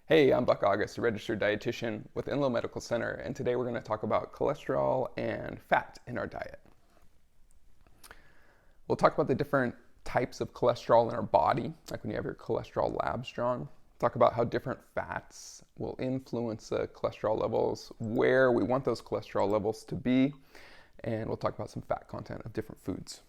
Hey, I'm Buck August, a registered dietitian with Enloe Medical Center, and today we're going to talk about cholesterol and fat in our diet. We'll talk about the different types of cholesterol in our body, like when you have your cholesterol labs drawn. Talk about how different fats will influence the cholesterol levels, where we want those cholesterol levels to be, and we'll talk about some fat content of different foods.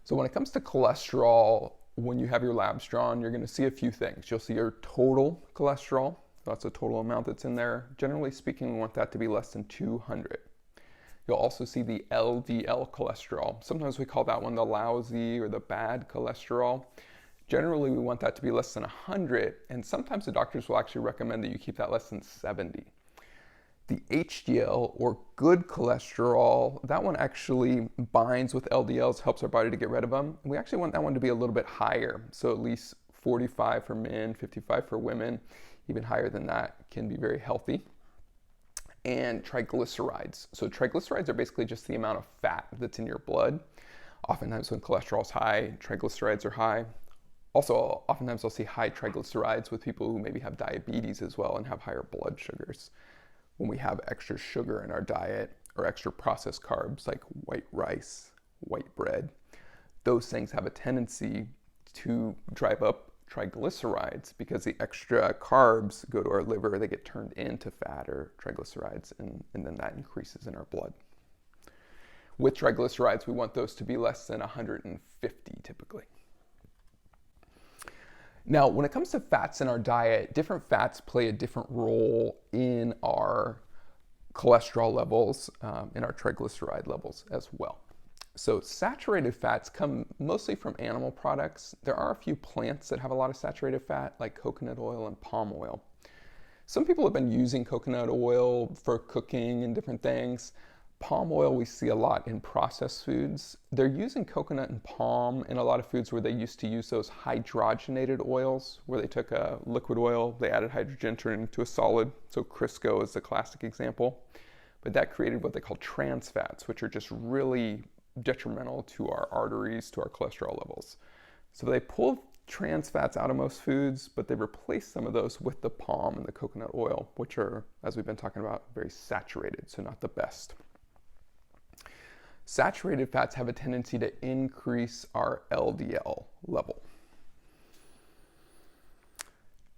So when it comes to cholesterol, when you have your labs drawn, you're going to see a few things. You'll see your total cholesterol. That's the total amount that's in there. Generally speaking, we want that to be less than 200. You'll also see the LDL cholesterol. Sometimes we call that one the lousy or the bad cholesterol. Generally, we want that to be less than 100, and sometimes the doctors will actually recommend that you keep that less than 70. The HDL, or good cholesterol, that one actually binds with LDLs, helps our body to get rid of them. We actually want that one to be a little bit higher, so at least 45 for men, 55 for women. Even higher than that can be very healthy. And triglycerides. So triglycerides are basically just the amount of fat that's in your blood. Oftentimes when cholesterol is high, triglycerides are high. Also, oftentimes I'll see high triglycerides with people who maybe have diabetes as well and have higher blood sugars. When we have extra sugar in our diet or extra processed carbs like white rice, white bread, those things have a tendency to drive up triglycerides because the extra carbs go to our liver, they get turned into fat or triglycerides, and then that increases in our blood. With triglycerides, we want those to be less than 150 typically. Now, when it comes to fats in our diet, different fats play a different role in our cholesterol levels, in our triglyceride levels as well. So saturated fats come mostly from animal products. There are a few plants that have a lot of saturated fat, like coconut oil and palm oil. Some people have been using coconut oil for cooking and different things. Palm oil we see a lot in processed foods. They're using coconut and palm in a lot of foods where they used to use those hydrogenated oils, where they took a liquid oil, they added hydrogen, turned it into a solid. So Crisco is the classic example. But that created what they call trans fats, which are just really detrimental to our arteries, to our cholesterol levels. So they pull trans fats out of most foods, but they replace some of those with the palm and the coconut oil, which are, as we've been talking about, very saturated, so not the best. Saturated fats have a tendency to increase our LDL level.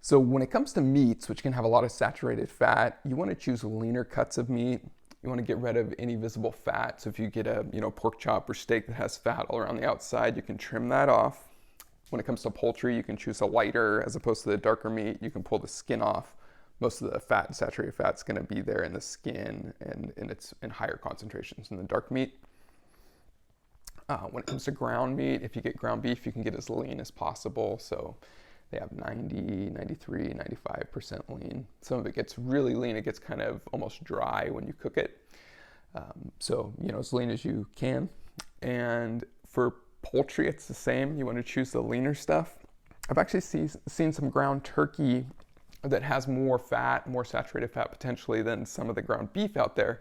So when it comes to meats, which can have a lot of saturated fat, you want to choose leaner cuts of meat. You want to get rid of any visible fat. So if you get a pork chop or steak that has fat all around the outside, you can trim that off. When it comes to poultry, you can choose a lighter as opposed to the darker meat. You can pull the skin off. Most of the fat and saturated fat is going to be there in the skin, and it's in higher concentrations in the dark meat. When it comes to ground meat, if you get ground beef, you can get as lean as possible. So they have 90, 93, 95% lean. Some of it gets really lean. It gets kind of almost dry when you cook it. So, as lean as you can. And for poultry, it's the same. You want to choose the leaner stuff. I've actually seen some ground turkey that has more fat, more saturated fat potentially than some of the ground beef out there,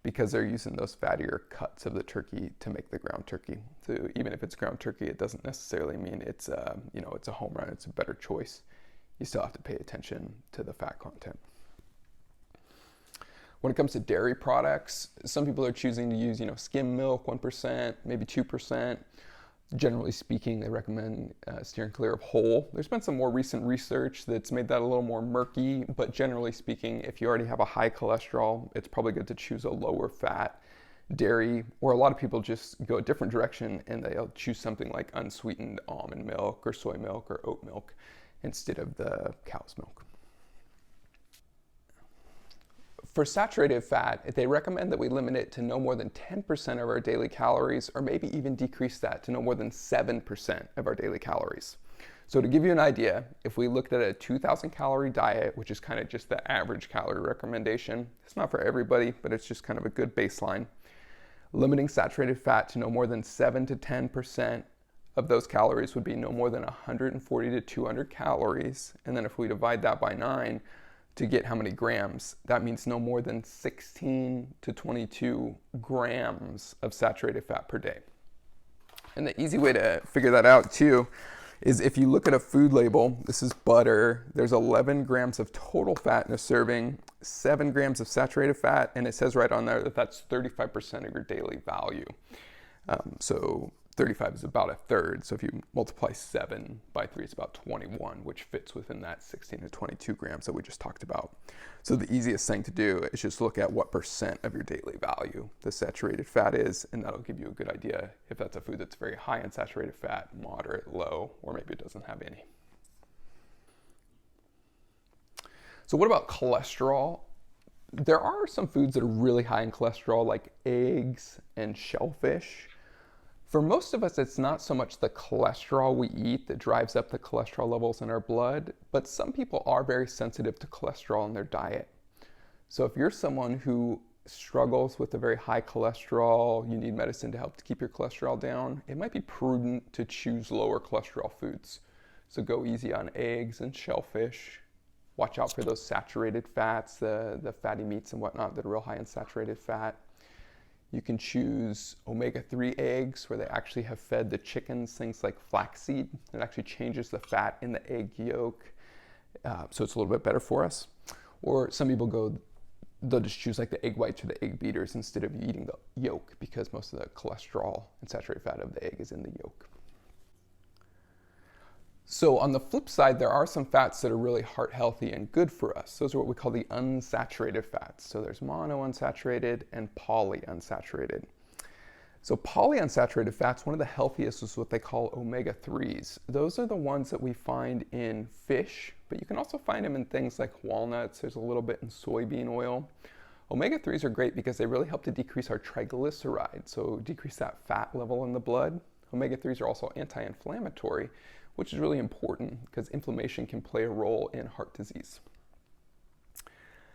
because they're using those fattier cuts of the turkey to make the ground turkey. So even if it's ground turkey, it doesn't necessarily mean it's it's a home run, it's a better choice. You still have to pay attention to the fat content. When it comes to dairy products, some people are choosing to use, skim milk, 1%, maybe 2%. Generally speaking, they recommend steering clear of whole. There's been some more recent research that's made that a little more murky, but generally speaking, if you already have a high cholesterol, it's probably good to choose a lower fat dairy, or a lot of people just go a different direction and they'll choose something like unsweetened almond milk or soy milk or oat milk instead of the cow's milk. For saturated fat, they recommend that we limit it to no more than 10% of our daily calories, or maybe even decrease that to no more than 7% of our daily calories. So to give you an idea, if we looked at a 2,000 calorie diet, which is kind of just the average calorie recommendation, it's not for everybody, but it's just kind of a good baseline. Limiting saturated fat to no more than 7 to 10% of those calories would be no more than 140 to 200 calories. And then if we divide that by 9, to get how many grams, that means no more than 16 to 22 grams of saturated fat per day. And the easy way to figure that out too is if you look at a food label, this is butter, there's 11 grams of total fat in a serving, 7 grams of saturated fat, and it says right on there that that's 35% of your daily value. So 35 is about a third. So if you multiply 7 by 3, it's about 21, which fits within that 16 to 22 grams that we just talked about. So the easiest thing to do is just look at what percent of your daily value the saturated fat is, and that'll give you a good idea if that's a food that's very high in saturated fat, moderate, low, or maybe it doesn't have any. So what about cholesterol? There are some foods that are really high in cholesterol, like eggs and shellfish. For most of us, it's not so much the cholesterol we eat that drives up the cholesterol levels in our blood, but some people are very sensitive to cholesterol in their diet. So if you're someone who struggles with a very high cholesterol, you need medicine to help to keep your cholesterol down, it might be prudent to choose lower cholesterol foods. So go easy on eggs and shellfish. Watch out for those saturated fats, the fatty meats and whatnot that are real high in saturated fat. You can choose omega-3 eggs where they actually have fed the chickens things like flaxseed. It actually changes the fat in the egg yolk, so it's a little bit better for us. Or some people they'll just choose like the egg whites or the egg beaters instead of eating the yolk because most of the cholesterol and saturated fat of the egg is in the yolk. So on the flip side, there are some fats that are really heart healthy and good for us. Those are what we call the unsaturated fats. So there's monounsaturated and polyunsaturated. So polyunsaturated fats, one of the healthiest is what they call omega-3s. Those are the ones that we find in fish, but you can also find them in things like walnuts. There's a little bit in soybean oil. Omega-3s are great because they really help to decrease our triglycerides, so decrease that fat level in the blood. Omega-3s are also anti-inflammatory, which is really important because inflammation can play a role in heart disease.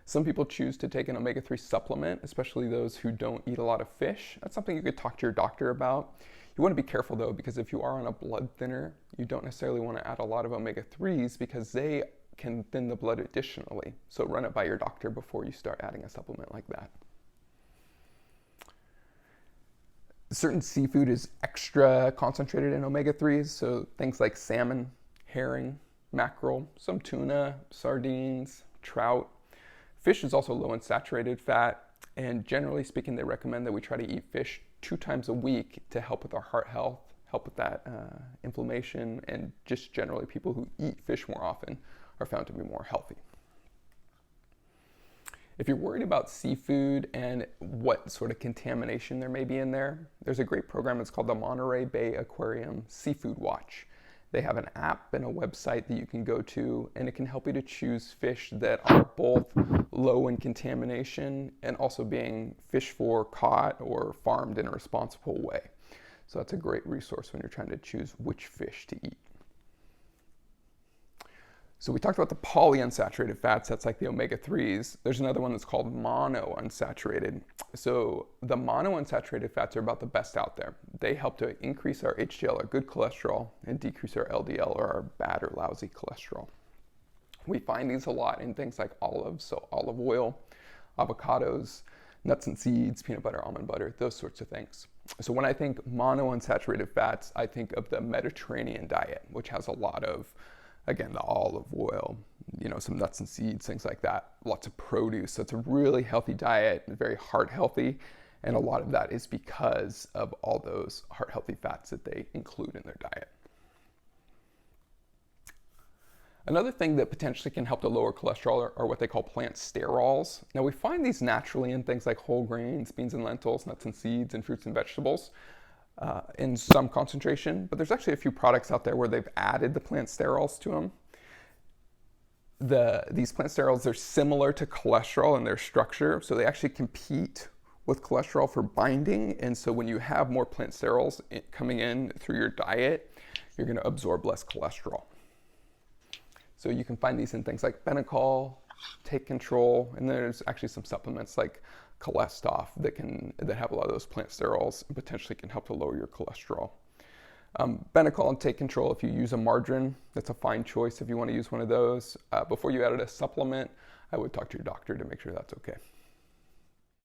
Some people choose to take an omega-3 supplement, especially those who don't eat a lot of fish. That's something you could talk to your doctor about. You want to be careful though, because if you are on a blood thinner, you don't necessarily want to add a lot of omega-3s because they can thin the blood additionally. So run it by your doctor before you start adding a supplement like that. Certain seafood is extra concentrated in omega-3s, so things like salmon, herring, mackerel, some tuna, sardines, trout. Fish is also low in saturated fat, and generally speaking, they recommend that we try to eat fish 2 times a week to help with our heart health, help with that inflammation, and just generally people who eat fish more often are found to be more healthy. If you're worried about seafood and what sort of contamination there may be in there, there's a great program. It's called the Monterey Bay Aquarium Seafood Watch. They have an app and a website that you can go to, and it can help you to choose fish that are both low in contamination and also being fished for, caught, or farmed in a responsible way. So that's a great resource when you're trying to choose which fish to eat. So we talked about the polyunsaturated fats, that's like the omega-3s. There's another one that's called monounsaturated. So the monounsaturated fats are about the best out there. They help to increase our HDL, our good cholesterol, and decrease our LDL, or our bad or lousy cholesterol. We find these a lot in things like olives, so olive oil, avocados, nuts and seeds, peanut butter, almond butter, those sorts of things. So when I think monounsaturated fats, I think of the Mediterranean diet, which has a lot of, again, the olive oil, some nuts and seeds, things like that, lots of produce. So it's a really healthy diet, very heart healthy, and a lot of that is because of all those heart healthy fats that they include in their diet. Another thing that potentially can help to lower cholesterol are what they call plant sterols. Now we find these naturally in things like whole grains, beans and lentils, nuts and seeds, and fruits and vegetables. In some concentration, but there's actually a few products out there where they've added the plant sterols to them. These plant sterols, they're similar to cholesterol in their structure, so they actually compete with cholesterol for binding, and so when you have more plant sterols coming in through your diet, you're going to absorb less cholesterol. So you can find these in things like Benecol, Take Control, and there's actually some supplements like Cholestoff that have a lot of those plant sterols and potentially can help to lower your cholesterol. Benecol and Take Control, if you use a margarine, that's a fine choice if you want to use one of those. Before you add a supplement, I would talk to your doctor to make sure that's okay.